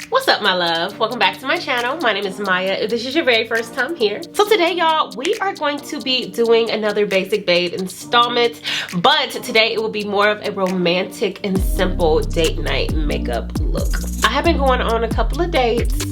What's up, my love? Welcome back to my channel. My name is Maya. If this is your very first time here. So today, y'all, we are going to be doing another Basic Babe installment, but today it will be more of a romantic and simple date night makeup look. I have been going on a couple of dates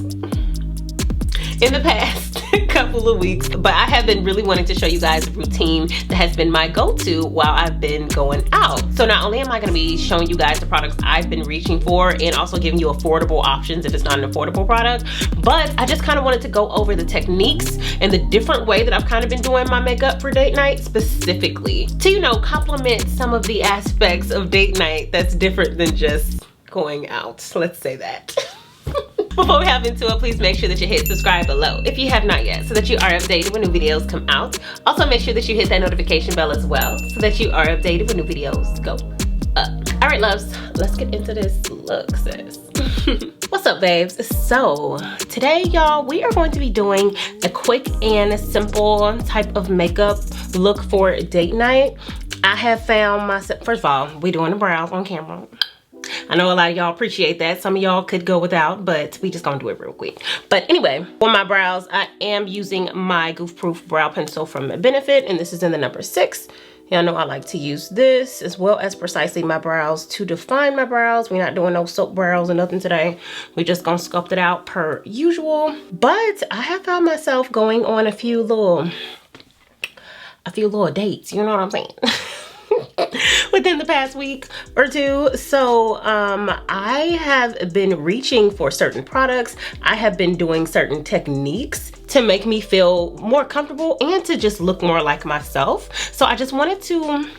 in the past couple of weeks, but I have been really wanting to show you guys a routine that has been my go-to while I've been going out. So not only am I going to be showing you guys the products I've been reaching for and also giving you affordable options if it's not an affordable product, but I just kind of wanted to go over the techniques and the different way that I've kind of been doing my makeup for date night, specifically to, you know, complement some of the aspects of date night that's different than just going out. Let's say that. Before we hop into it, please make sure that you hit subscribe below if you have not yet, so that you are updated when new videos come out. Also, make sure that you hit that notification bell as well, so that you are updated when new videos go up. All right, loves, let's get into this look, sis. What's up, babes? So today, y'all, we are going to be doing a quick and simple type of makeup look for date night. I have found myself, first of all, we're doing the brows on camera. I know a lot of y'all appreciate that. Some of y'all could go without, but we just gonna do it real quick. But anyway, for my brows, I am using my Goof Proof brow pencil from Benefit, and this is in the number 6. Y'all know I like to use this as well as Precisely My Brows to define my brows. We're not doing no soap brows or nothing today. We're just gonna sculpt it out per usual. But I have found myself going on a few little dates, you know what I'm saying? Within the past week or two. So I have been reaching for certain products. I have been doing certain techniques to make me feel more comfortable and to just look more like myself. So I just wanted to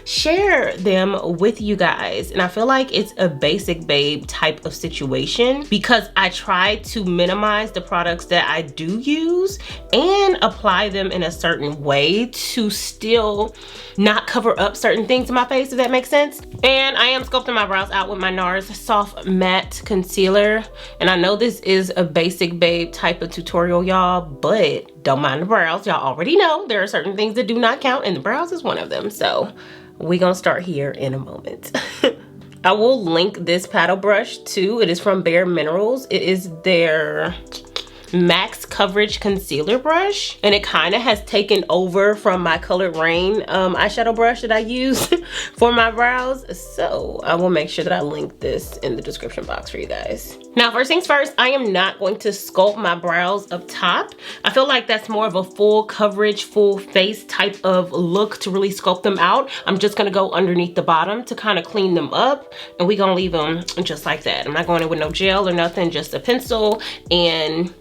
share them with you guys, and I feel like it's a basic babe type of situation because I try to minimize the products that I do use and apply them in a certain way to still not cover up certain things in my face, if that makes sense. And I am sculpting my brows out with my NARS Soft Matte Concealer, and I know this is a basic babe type of tutorial, y'all, but don't mind the brows. Y'all already know there are certain things that do not count, and the brows is one of them. So we're gonna start here in a moment. I will link this paddle brush too. It is from Bare Minerals. It is their max coverage concealer brush, and it kind of has taken over from my colored Raine eyeshadow brush that I use for my brows. So I will make sure that I link this in the description box for you guys. Now, first things first, I am not going to sculpt my brows up top. I feel like that's more of a full coverage, full face type of look to really sculpt them out. I'm just gonna go underneath the bottom to kind of clean them up, and we're gonna leave them just like that. I'm not going in with no gel or nothing, just a pencil and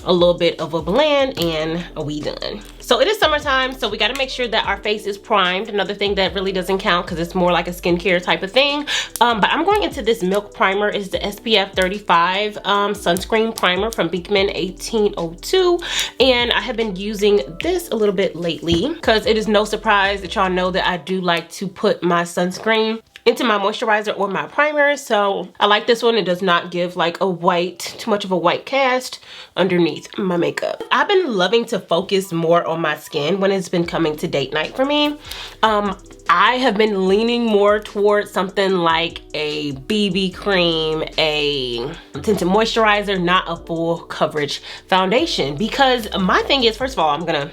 a little bit of a blend, and we done. So it is summertime, so we got to make sure that our face is primed. Another thing that really doesn't count because it's more like a skincare type of thing. But I'm going into this Milk Primer. It's the SPF 35 sunscreen primer from Beekman 1802, and I have been using this a little bit lately because it is no surprise that y'all know that I do like to put my sunscreen into my moisturizer or my primer. So I like this one. It does not give like too much of a white cast underneath my makeup. I've been loving to focus more on my skin when it's been coming to date night for me. I have been leaning more towards something like a BB cream, a tinted moisturizer, not a full coverage foundation, because my thing is, first of all, I'm gonna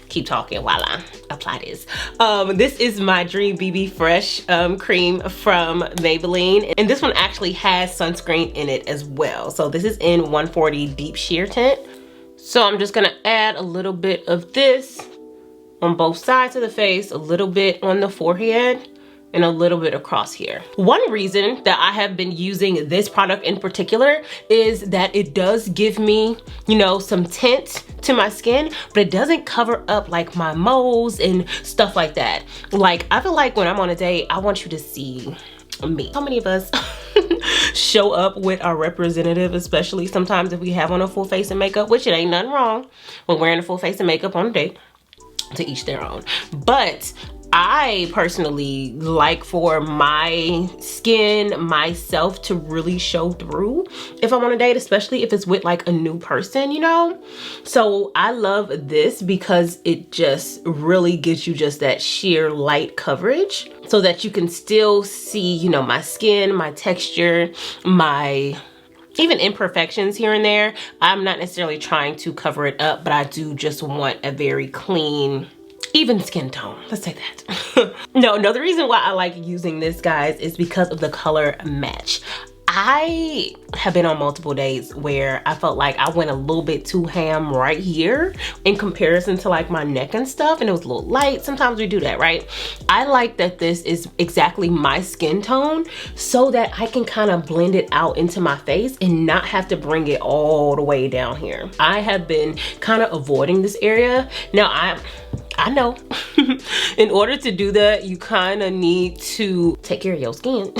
keep talking while I apply this. This is my Dream BB Fresh cream from Maybelline, and this one actually has sunscreen in it as well. So this is in 140 Deep Sheer Tint. So I'm just gonna add a little bit of this on both sides of the face, a little bit on the forehead, and a little bit across here. One reason that I have been using this product in particular is that it does give me, you know, some tint to my skin, but it doesn't cover up like my moles and stuff like that. Like, I feel like when I'm on a date, I want you to see me. How many of us show up with our representative, especially sometimes if we have on a full face of makeup, which it ain't nothing wrong with wearing a full face of makeup on a date, to each their own. But I personally like for my skin, myself to really show through if I'm on a date, especially if it's with like a new person, you know? So I love this because it just really gives you just that sheer light coverage so that you can still see, you know, my skin, my texture, my even imperfections here and there. I'm not necessarily trying to cover it up, but I do just want a very clean, even skin tone. Let's say that. No, the reason why I like using this, guys, is because of the color match. I have been on multiple days where I felt like I went a little bit too ham right here in comparison to like my neck and stuff, and it was a little light. Sometimes we do that, right? I like that this is exactly my skin tone so that I can kind of blend it out into my face and not have to bring it all the way down here. I have been kind of avoiding this area. Now I know in order to do that, you kind of need to take care of your skin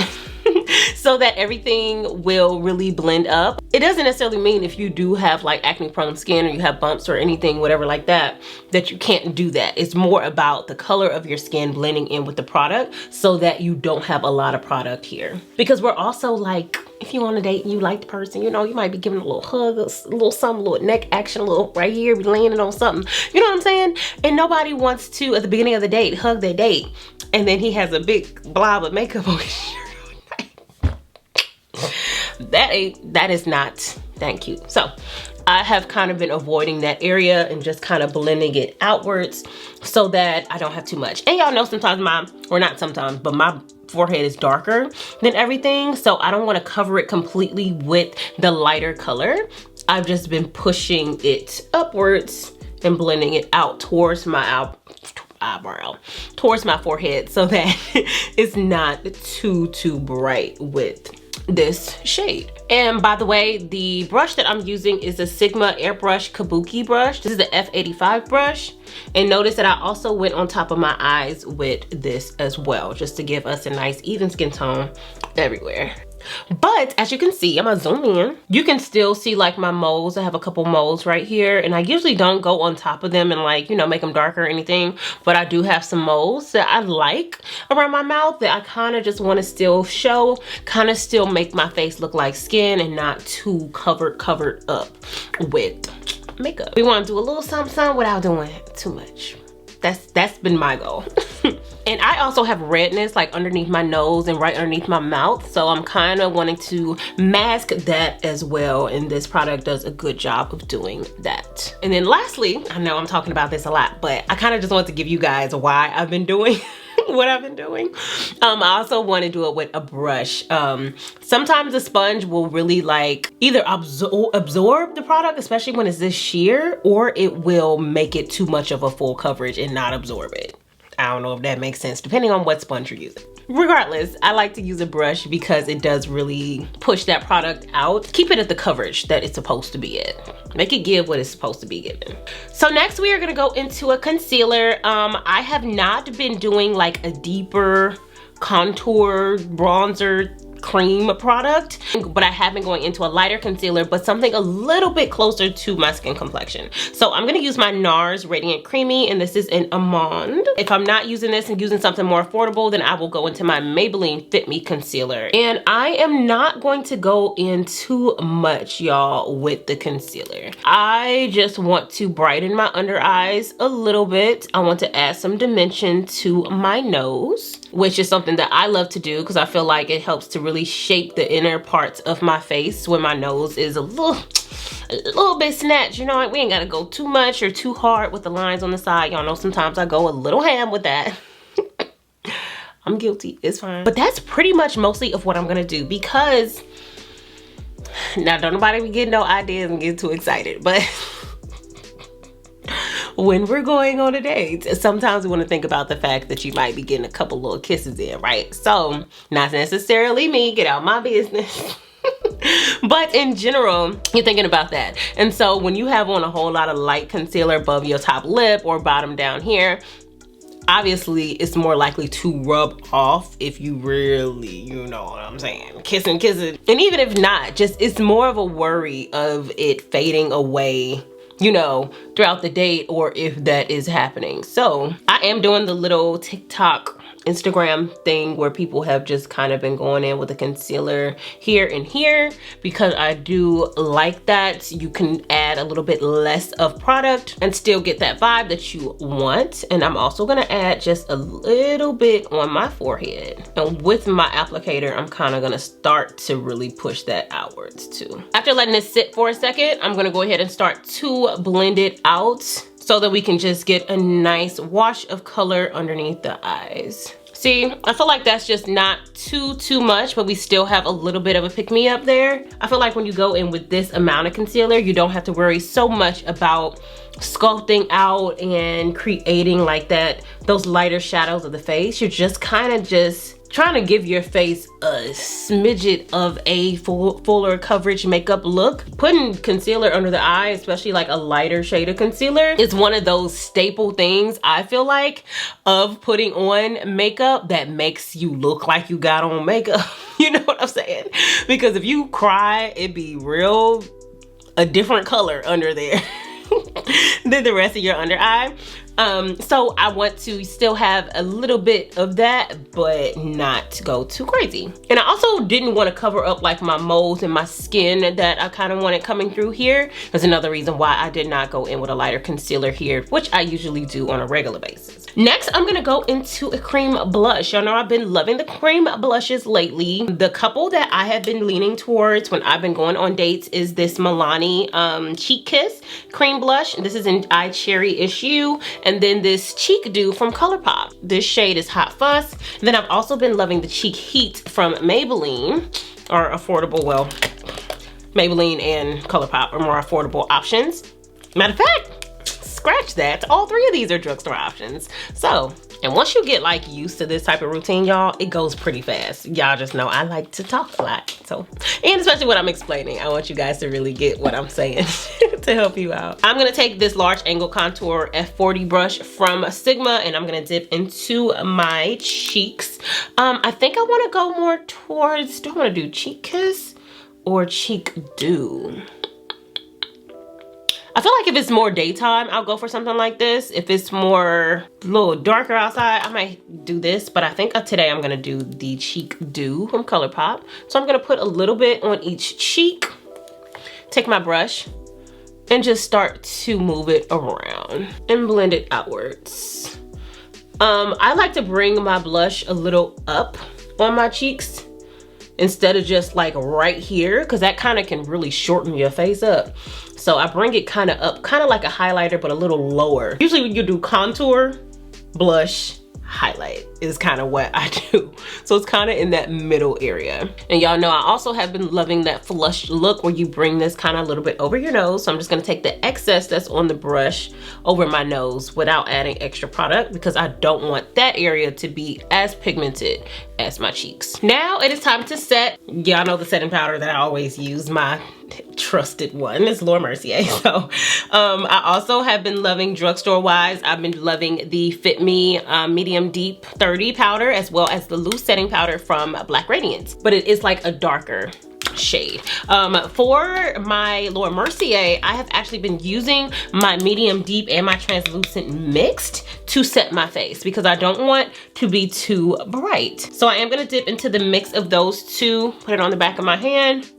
so that everything will really blend up. It doesn't necessarily mean if you do have like acne prone skin or you have bumps or anything, whatever like that, that you can't do that. It's more about the color of your skin blending in with the product so that you don't have a lot of product here. Because we're also like, if you on a date and you like the person, you know, you might be giving a little hug, a little something, a little neck action, a little right here, be laying it on something. You know what I'm saying? And nobody wants to, at the beginning of the date, hug their date. And then he has a big blob of makeup on his shirt. That is not that cute. So I have kind of been avoiding that area and just kind of blending it outwards so that I don't have too much. And y'all know sometimes but my forehead is darker than everything, so I don't want to cover it completely with the lighter color. I've just been pushing it upwards and blending it out towards my eyebrow, towards my forehead, so that it's not too bright with this shade. And by the way, the brush that I'm using is a Sigma Airbrush Kabuki brush. This is the F85 brush. And notice that I also went on top of my eyes with this as well, just to give us a nice even skin tone everywhere. But as you can see, I'm gonna zoom in. You can still see like my moles. I have a couple moles right here, and I usually don't go on top of them and like, you know, make them darker or anything, but I do have some moles that I like around my mouth that I kind of just want to still show, kind of still make my face look like skin and not too covered up with makeup. We want to do a little something without doing too much. That's been my goal. And I also have redness like underneath my nose and right underneath my mouth, so I'm kind of wanting to mask that as well, and this product does a good job of doing that. And then lastly, I know I'm talking about this a lot, but I kind of just want to give you guys why I've been doing what I've been doing. I also want to do it with a brush. Sometimes the sponge will really like either absorb the product, especially when it's this sheer, or it will make it too much of a full coverage and not absorb it. I don't know if that makes sense, depending on what sponge you're using. Regardless, I like to use a brush because it does really push that product out. Keep it at the coverage that it's supposed to be at. Make it give what it's supposed to be given. So next we are gonna go into a concealer. I have not been doing like a deeper contour bronzer cream product, but I have been going into a lighter concealer, but something a little bit closer to my skin complexion. So I'm gonna use my NARS Radiant Creamy, and this is in Almond. If I'm not using this and using something more affordable, then I will go into my Maybelline Fit Me Concealer. And I am not going to go in too much, y'all, with the concealer. I just want to brighten my under eyes a little bit. I want to add some dimension to my nose, which is something that I love to do because I feel like it helps to really shape the inner parts of my face when my nose is a little bit snatched. You know, we ain't gotta go too much or too hard with the lines on the side. Y'all know sometimes I go a little ham with that. I'm guilty, it's fine. But that's pretty much mostly of what I'm gonna do, because now don't nobody be getting no ideas and get too excited, but when we're going on a date, sometimes we want to think about the fact that you might be getting a couple little kisses in, right? So not necessarily me, get out my business. But in general, you're thinking about that. And so when you have on a whole lot of light concealer above your top lip or bottom down here, obviously it's more likely to rub off if you really, you know what I'm saying, kissing. And even if not, just it's more of a worry of it fading away, you know, throughout the date, or if that is happening. So I am doing the little TikTok Instagram thing where people have just kind of been going in with a concealer here and here, because I do like that. You can add a little bit less of product and still get that vibe that you want. And I'm also gonna add just a little bit on my forehead. And with my applicator, I'm kind of gonna start to really push that outwards too. After letting this sit for a second, I'm gonna go ahead and start to blend it out so that we can just get a nice wash of color underneath the eyes. See, I feel like that's just not too much, but we still have a little bit of a pick-me-up there. I feel like when you go in with this amount of concealer, you don't have to worry so much about sculpting out and creating like those lighter shadows of the face. You're just kind of just trying to give your face a smidget of a fuller coverage makeup look. Putting concealer under the eye, especially like a lighter shade of concealer, is one of those staple things, I feel like, of putting on makeup that makes you look like you got on makeup. You know what I'm saying? Because if you cry, it'd be a different color under there than the rest of your under eye. So I want to still have a little bit of that, but not go too crazy. And I also didn't want to cover up like my moles in my skin that I kind of wanted coming through here. That's another reason why I did not go in with a lighter concealer here, which I usually do on a regular basis. Next, I'm gonna go into a cream blush. Y'all know I've been loving the cream blushes lately. The couple that I have been leaning towards when I've been going on dates is this Milani Cheek Kiss cream blush. This is in Eye Cherry Issue. And then this Cheek Dew from Colourpop. This shade is Hot Fuss. And then I've also been loving the Cheek Heat from Maybelline, or affordable, well, Maybelline and Colourpop are more affordable options. Matter of fact, scratch that. All three of these are drugstore options. So, and once you get like used to this type of routine, y'all, it goes pretty fast. Y'all just know I like to talk a lot. So, and especially when I'm explaining, I want you guys to really get what I'm saying to help you out. I'm gonna take this large angle contour F40 brush from Sigma, and I'm gonna dip into my cheeks. I think I wanna go more towards, do I wanna do Cheek Kiss or Cheek Dew? I feel like if it's more daytime, I'll go for something like this. If it's more a little darker outside, I might do this, but I think today I'm gonna do the Cheek Dew from Colourpop. So I'm gonna put a little bit on each cheek, take my brush, and just start to move it around and blend it outwards. I like to bring my blush a little up on my cheeks instead of just like right here, because that kind of can really shorten your face up. So I bring it kind of up, kind of like a highlighter, but a little lower. Usually when you do contour, blush, highlight is kind of what I do. So it's kind of in that middle area. And y'all know I also have been loving that flush look where you bring this kind of a little bit over your nose. So I'm just gonna take the excess that's on the brush over my nose without adding extra product, because I don't want that area to be as pigmented as my cheeks. Now it is time to set. Y'all know the setting powder that I always use, my trusted one. It's Laura Mercier. So I also have been loving drugstore wise, I've been loving the Fit Me Medium Deep 30 powder, as well as the loose setting powder from Black Radiance, but it is like a darker shade. For my Laura Mercier, I have actually been using my medium deep and my translucent mixed to set my face, because I don't want to be too bright. So I am gonna dip into the mix of those two, put it on the back of my hand,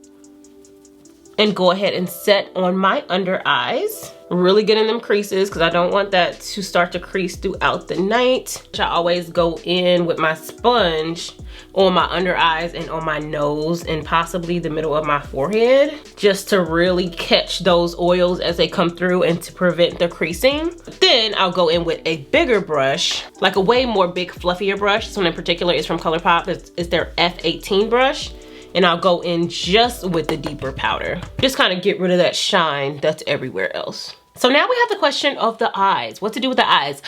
and go ahead and set on my under eyes. Really getting them creases, because I don't want that to start to crease throughout the night. I always go in with my sponge on my under eyes and on my nose and possibly the middle of my forehead, just to really catch those oils as they come through and to prevent the creasing. Then I'll go in with a bigger brush, like a way more big fluffier brush. This one in particular is from Colourpop. It's their F18 brush. And I'll go in just with the deeper powder. Just kind of get rid of that shine that's everywhere else. So now we have the question of the eyes. What to do with the eyes?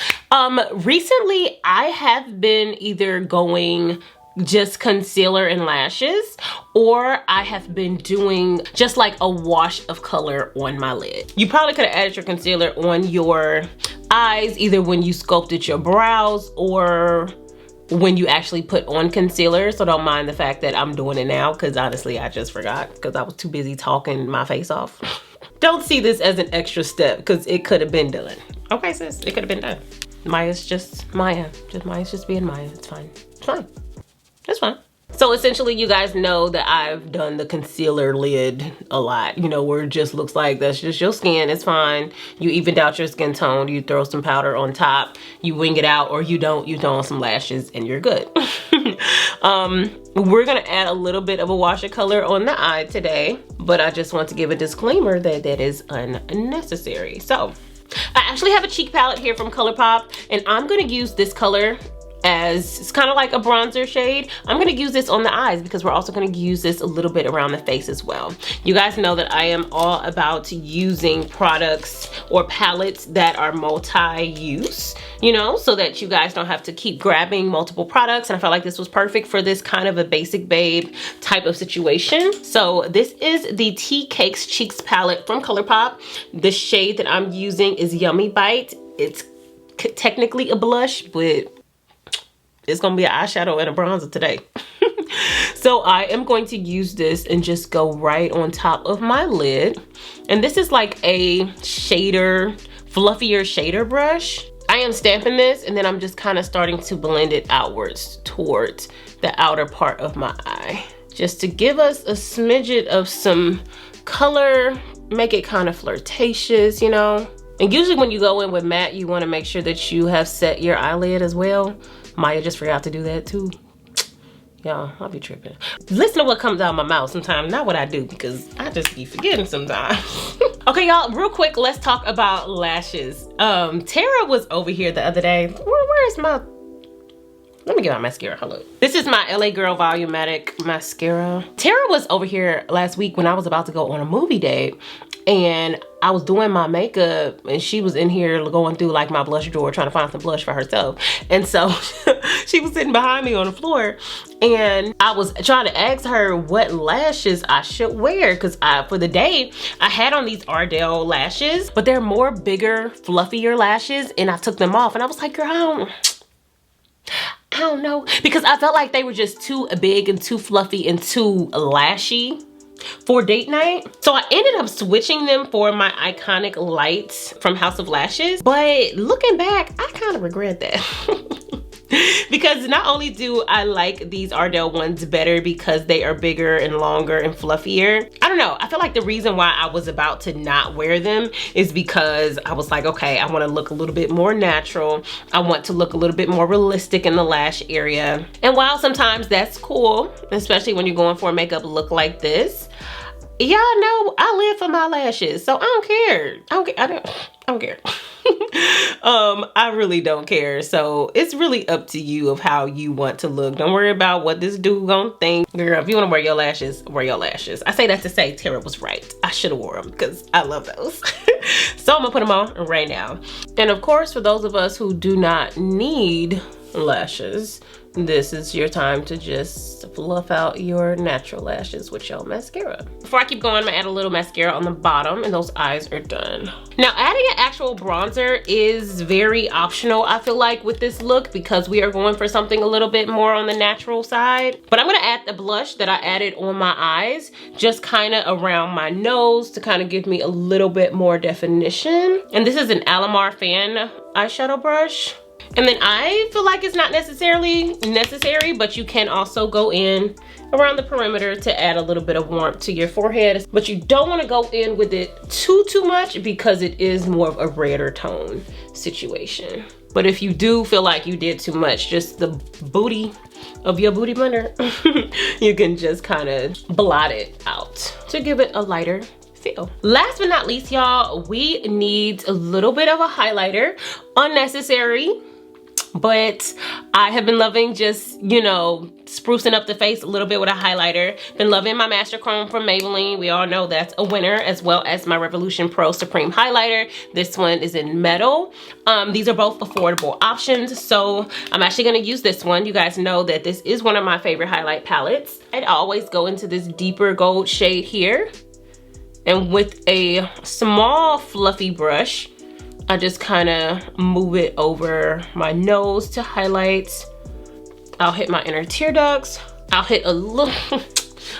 Recently, I have been either going just concealer and lashes, or I have been doing just like a wash of color on my lid. You probably could have added your concealer on your eyes, either when you sculpted your brows or when you actually put on concealer. So don't mind the fact that I'm doing it now, because honestly I just forgot, because I was too busy talking my face off. Don't see this as an extra step, because it could have been done. Okay sis, it could have been done. Maya's just Maya. Maya's just being Maya. It's fine. It's fine. It's fine. So essentially, you guys know that I've done the concealer lid a lot, you know, where it just looks like that's just your skin. It's fine. You evened out your skin tone. You throw some powder on top. You wing it out, or you don't. You throw on some lashes and you're good. We're going to add a little bit of a wash of color on the eye today, but I just want to give a disclaimer that that is unnecessary. So I actually have a cheek palette here from Colourpop, and I'm going to use this color as it's kind of like a bronzer shade. I'm gonna use this on the eyes because we're also gonna use this a little bit around the face as well. You guys know that I am all about using products or palettes that are multi-use, you know, so that you guys don't have to keep grabbing multiple products. And I felt like this was perfect for this kind of a basic babe type of situation. So this is the Tea Cakes Cheeks palette from Colourpop. The shade that I'm using is Yummy Bite. It's technically a blush, but it's gonna be an eyeshadow and a bronzer today. So I am going to use this and just go right on top of my lid. And this is like a shader, fluffier shader brush. I am stamping this and then I'm just kind of starting to blend it outwards towards the outer part of my eye. Just to give us a smidget of some color, make it kind of flirtatious, you know? And usually when you go in with matte, you wanna make sure that you have set your eyelid as well. Maya just forgot to do that too. Y'all, I'll be tripping. Listen to what comes out of my mouth sometimes, not what I do, because I just be forgetting sometimes. Okay, y'all, real quick, let's talk about lashes. Tara was over here the other day. Where's my, let me get my mascara, hello. This is my LA Girl Volumatic mascara. Tara was over here last week when I was about to go on a movie date, and I was doing my makeup and she was in here going through like my blush drawer trying to find some blush for herself. And so she was sitting behind me on the floor and I was trying to ask her what lashes I should wear, because for the day I had on these Ardell lashes, but they're more bigger, fluffier lashes, and I took them off and I was like, girl, I don't know, because I felt like they were just too big and too fluffy and too lashy for date night. So I ended up switching them for my iconic lights from House of Lashes. But looking back, I kind of regret that. Because not only do I like these Ardell ones better because they are bigger and longer and fluffier, I don't know, I feel like the reason why I was about to not wear them is because I was like, okay, I want to look a little bit more natural. I want to look a little bit more realistic in the lash area. And while sometimes that's cool, especially when you're going for a makeup look like this, y'all know I live for my lashes, so I don't care. I don't care. I really don't care. So it's really up to you of how you want to look. Don't worry about what this dude gonna think. Girl, if you want to wear your lashes, wear your lashes. I say that to say Tara was right. I should have wore them because I love those. So I'm gonna put them on right now. And of course, for those of us who do not need lashes, this is your time to just fluff out your natural lashes with your mascara. Before I keep going, I'm gonna add a little mascara on the bottom and those eyes are done. Now, adding an actual bronzer is very optional, I feel like, with this look, because we are going for something a little bit more on the natural side. But I'm gonna add the blush that I added on my eyes, just kind of around my nose to kind of give me a little bit more definition. And this is an Alamar Fan eyeshadow brush. And then I feel like it's not necessarily necessary, but you can also go in around the perimeter to add a little bit of warmth to your forehead. But you don't want to go in with it too much because it is more of a redder tone situation. But if you do feel like you did too much, just the booty of your booty blender, you can just kind of blot it out to give it a lighter feel. Last but not least, y'all, we need a little bit of a highlighter. Unnecessary, but I have been loving just, you know, sprucing up the face a little bit with a highlighter. Been loving my Master Chrome from Maybelline. We all know that's a winner, as well as my Revolution Pro Supreme Highlighter. This one is in metal. These are both affordable options, so I'm actually gonna use this one. You guys know that this is one of my favorite highlight palettes. I'd always go into this deeper gold shade here. And with a small fluffy brush, I just kind of move it over my nose to highlight. I'll hit my inner tear ducts. I'll hit a little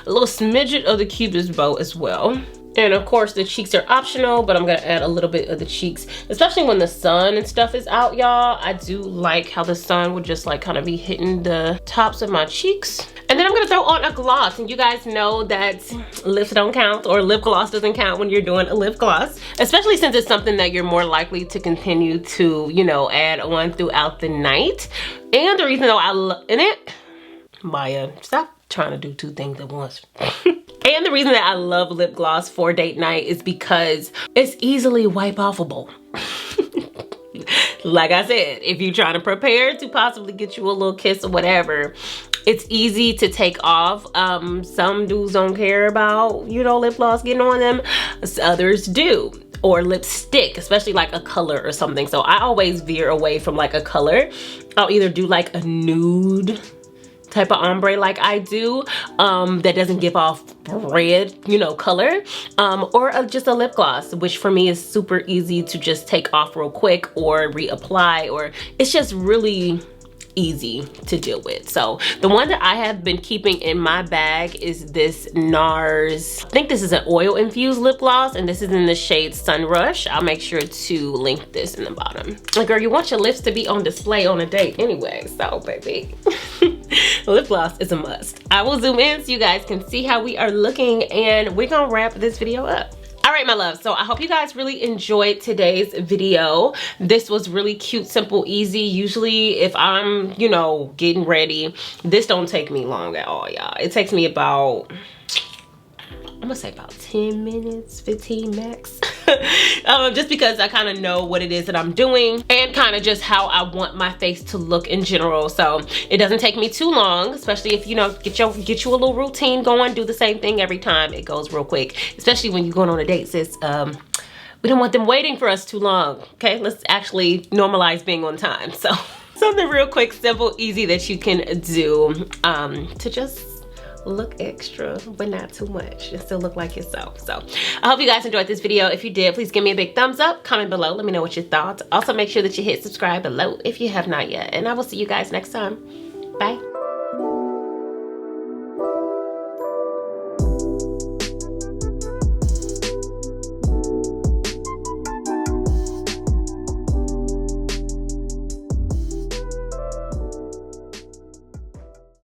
smidget of the Cupid's bow as well. And of course the cheeks are optional, but I'm gonna add a little bit of the cheeks, especially when the sun and stuff is out, y'all. I do like how the sun would just like kind of be hitting the tops of my cheeks. And then I'm gonna throw on a gloss, and you guys know that lips don't count, or lip gloss doesn't count when you're doing a lip gloss, especially since it's something that you're more likely to continue to, you know, add on throughout the night. And the reason though I love it, Maya, stop trying to do two things at once. And the reason that I love lip gloss for date night is because it's easily wipe offable. Like I said, if you're trying to prepare to possibly get you a little kiss or whatever, it's easy to take off. Some dudes don't care about, you know, lip gloss getting on them. Others do. Or lipstick, especially like a color or something. So I always veer away from like a color. I'll either do like a nude type of ombre like I do, that doesn't give off red, you know, color, or just a lip gloss, which for me is super easy to just take off real quick or reapply, or it's just really easy to deal with. So the one that I have been keeping in my bag is this NARS, I think this is an oil infused lip gloss, and this is in the shade Sun Rush. I'll make sure to link this in the bottom. Like, girl, you want your lips to be on display on a date anyway, so baby. Lip gloss is a must. I will zoom in so you guys can see how we are looking, and we're gonna wrap this video up. All right, my love, so I hope you guys really enjoyed today's video. This was really cute, simple, easy. Usually if I'm, you know, getting ready, this don't take me long at all, y'all. It takes me about, I'm gonna say about 10 minutes, 15 max. Just because I kind of know what it is that I'm doing and kind of just how I want my face to look in general. So it doesn't take me too long, especially if, you know, get you a little routine going, do the same thing every time. It goes real quick, especially when you're going on a date, sis. We don't want them waiting for us too long, okay? Let's actually normalize being on time. So something real quick, simple, easy that you can do to just look extra but not too much and still look like yourself. So I hope you guys enjoyed this video. If you did, please give me a big thumbs up, comment below, let me know what you thought. Also make sure that you hit subscribe below if you have not yet, and I will see you guys next time. Bye.